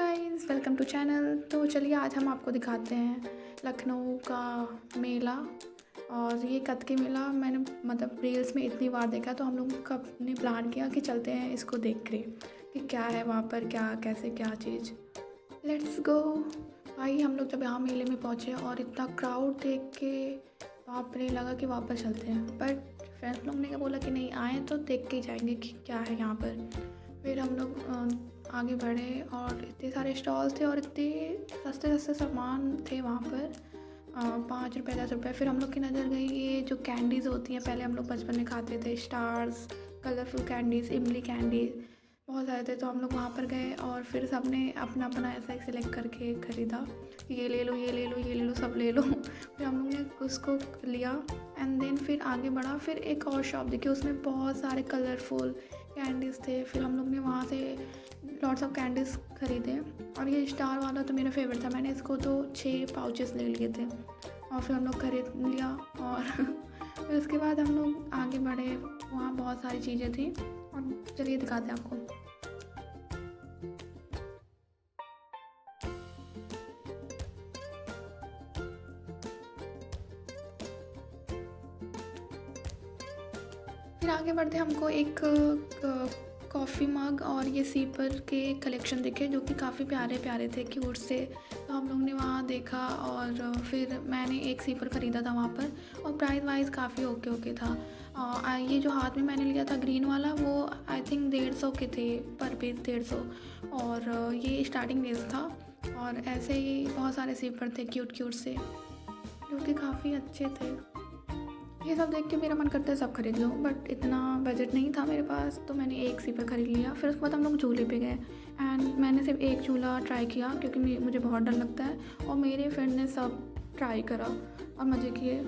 Guys, welcome to channel. तो चलिए आज हम आपको दिखाते हैं लखनऊ का मेला। और ये कत्की मेला मैंने रील्स में इतनी बार देखा, तो हम लोग कब ने प्लान किया कि चलते हैं इसको देख के कि क्या है वहाँ पर, क्या कैसे क्या चीज़। Let's go. भाई हम लोग जब यहाँ मेले में पहुँचे और इतना क्राउड देख के बाप रे, लगा कि वापस चलते हैं, बट फ्रेंड्स लोग ने क्या बोला कि नहीं, आए तो देख के ही जाएंगे कि क्या है यहाँ पर। फिर हम लोग आगे बढ़े और इतने सारे स्टॉल्स थे और इतने सस्ते सस्ते सामान थे वहाँ पर। 5 रुपये 10 रुपये। फिर हम लोग की नज़र गई ये जो कैंडीज़ होती हैं, पहले हम लोग बचपन में खाते थे, स्टार्स, कलरफुल कैंडीज़, इमली कैंडी, बहुत सारे थे। तो हम लोग वहाँ पर गए और फिर सब ने अपना अपना ऐसा सिलेक्ट करके ख़रीदा, ये ले लो, ये ले लो, ये ले लो, सब ले लो। फिर हम लोग ने उसको लिया एंड देन फिर आगे बढ़ा। फिर एक और शॉप देखी, उसमें बहुत सारे कलरफुल कैंडीज़ थे। फिर हम लोग ने वहाँ से लॉट्स ऑफ कैंडीज़ ख़रीदे और ये स्टार वाला तो मेरा फेवरेट था। मैंने इसको तो 6 पाउचेस ले लिए थे और फिर हम लोग खरीद लिया। और फिर उसके बाद हम लोग आगे बढ़े, वहाँ बहुत सारी चीज़ें थी और चलिए दिखाते हैं आपको। फिर आगे बढ़ते हमको एक कॉफ़ी मग और ये सीपर के कलेक्शन दिखे, जो कि काफ़ी प्यारे प्यारे थे, क्यूट से। तो हम लोग ने वहाँ देखा और फिर मैंने एक सीपर ख़रीदा था वहाँ पर और प्राइस वाइज काफ़ी ओके ओके था। ये जो हाथ में मैंने लिया था ग्रीन वाला, वो आई थिंक 150 के थे पर पीस, 150। और ये स्टार्टिंग रेंज था। और ऐसे ही बहुत सारे सीपर थे क्यूट क्यूट से, जो कि काफ़ी अच्छे थे। ये सब देख के मेरा मन करता है सब खरीद लूँ, बट इतना बजट नहीं था मेरे पास, तो मैंने एक सीपर खरीद लिया। फिर उसके बाद हम लोग झूले पे गए एंड मैंने सिर्फ एक झूला ट्राई किया, क्योंकि मुझे बहुत डर लगता है, और मेरे फ्रेंड ने सब ट्राई करा और मज़े किए।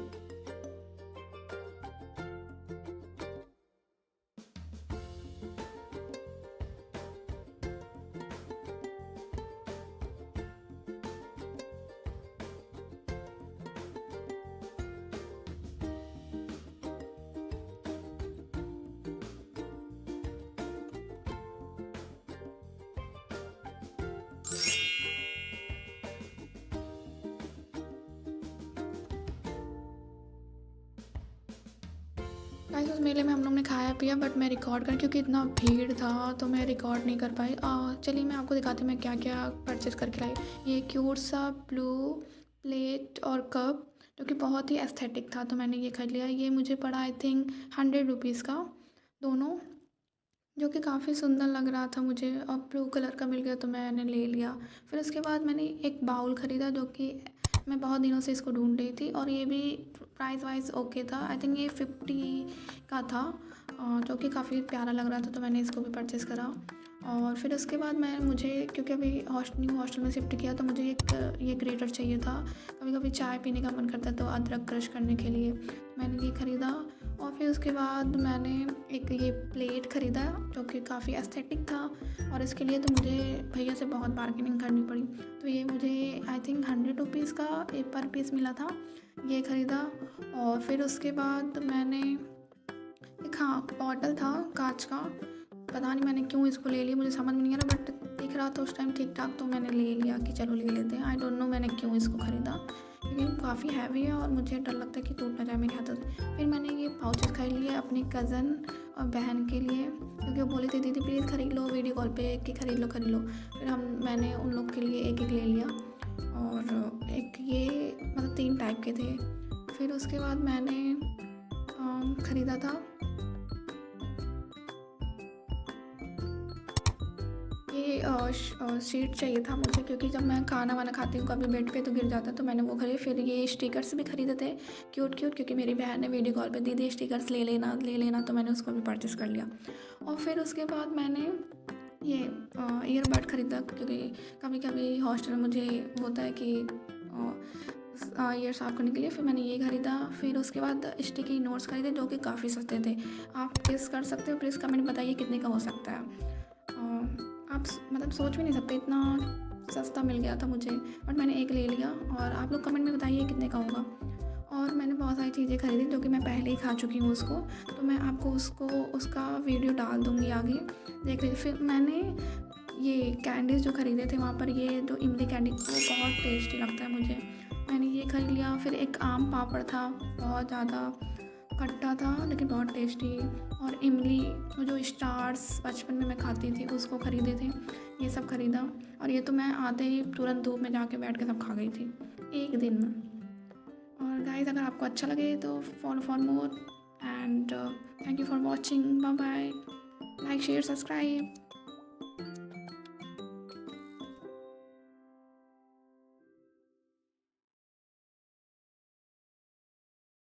गाइस उस मेले में हम लोग ने खाया पिया, बट मैं रिकॉर्ड कर, क्योंकि इतना भीड़ था तो मैं रिकॉर्ड नहीं कर पाई। चलिए मैं आपको दिखाती हूँ मैं क्या क्या परचेज़ करके लाई। ये क्यूट सा ब्लू प्लेट और कप, जो कि बहुत ही एस्थेटिक था, तो मैंने ये खरीद लिया। ये मुझे पड़ा आई थिंक 100 रुपीज़ का दोनों, जो कि काफ़ी सुंदर लग रहा था मुझे, और ब्लू कलर का मिल गया तो मैंने ले लिया। फिर उसके बाद मैंने एक बाउल ख़रीदा, जो कि मैं बहुत दिनों से इसको ढूंढ रही थी, और ये भी प्राइस वाइज ओके था। आई थिंक ये 50 का था, जो कि काफ़ी प्यारा लग रहा था, तो मैंने इसको भी परचेज़ करा। और फिर उसके बाद मुझे क्योंकि अभी न्यू हॉस्टल में शिफ्ट किया, तो मुझे एक ये ग्रेटर चाहिए था। कभी कभी चाय पीने का मन करता है, तो अदरक क्रश करने के लिए मैंने ये ख़रीदा। और फिर उसके बाद मैंने एक ये प्लेट ख़रीदा, जो कि काफ़ी एस्थेटिक था, और इसके लिए तो मुझे भैया से बहुत बार्गेनिंग करनी पड़ी। तो ये मुझे आई थिंक 100 रुपीज़ का एक पर पीस मिला था, ये ख़रीदा। और फिर उसके बाद मैंने एक बॉटल था कांच का, पता नहीं मैंने क्यों इसको ले लिया, मुझे समझ में नहीं आ रहा, बट दिख रहा था उस टाइम ठीक ठाक, तो मैंने ले लिया कि चलो ले लेते हैं। आई डोंट नो मैंने क्यों इसको ख़रीदा, क्योंकि काफ़ी हैवी है और मुझे डर लगता है कि टूट ना जाए मेरे हाथों से। फिर मैंने ये पाउचेस खरीद लिए अपनी कज़न और बहन के लिए, क्योंकि वो बोली थी दीदी प्लीज़ ख़रीद लो, वीडियो कॉल पे एक ही ख़रीद लो। फिर मैंने उन लोग के लिए एक एक ले लिया, और एक ये 3 टाइप के थे। फिर उसके बाद मैंने ख़रीदा था ये शीट चाहिए था मुझे, क्योंकि जब मैं खाना वाना खाती हूँ कभी बेड पे तो गिर जाता है, तो मैंने वो खरीदे। फिर ये स्टिकर्स भी खरीदे थे क्यूट क्यूट, क्योंकि मेरी बहन ने वीडियो कॉल पे दीदी स्टिकर्स ले लेना, तो मैंने उसको भी परचेज़ कर लिया। और फिर उसके बाद मैंने ये ईयरबड ख़रीदा, क्योंकि कभी कभी हॉस्टल में मुझे होता है कि ईयर साफ़ करने के लिए। फिर मैंने ये ख़रीदा। फिर उसके बाद स्टिकी नोट्स खरीदे, जो कि काफ़ी सस्ते थे। आप गेस कर सकते हो, प्लीज़ कमेंट बताइए कितने का हो सकता है। आप सोच भी नहीं सकते, इतना सस्ता मिल गया था मुझे, बट मैंने एक ले लिया। और आप लोग कमेंट में बताइए कितने का होगा। और मैंने बहुत सारी चीज़ें खरीदी, जो कि मैं पहले ही खा चुकी हूँ उसको, तो मैं आपको उसका वीडियो डाल दूँगी आगे, देख लीजिए। फिर मैंने ये कैंडीज़ जो ख़रीदे थे वहाँ पर, ये जो इमली कैंडी वो बहुत टेस्टी लगता है मुझे। मैंने ये ख़रीद लिया। फिर एक आम पापड़ था, बहुत ज़्यादा खट्टा था लेकिन बहुत टेस्टी। और इमली, वो जो स्टार्स बचपन में मैं खाती थी उसको ख़रीदे थे, ये सब ख़रीदा। और ये तो मैं आते ही तुरंत धूप में जाके बैठ के सब खा गई थी एक दिन में। और गाइस, अगर आपको अच्छा लगे तो follow for more and thank you for watching. Bye bye. Like share subscribe.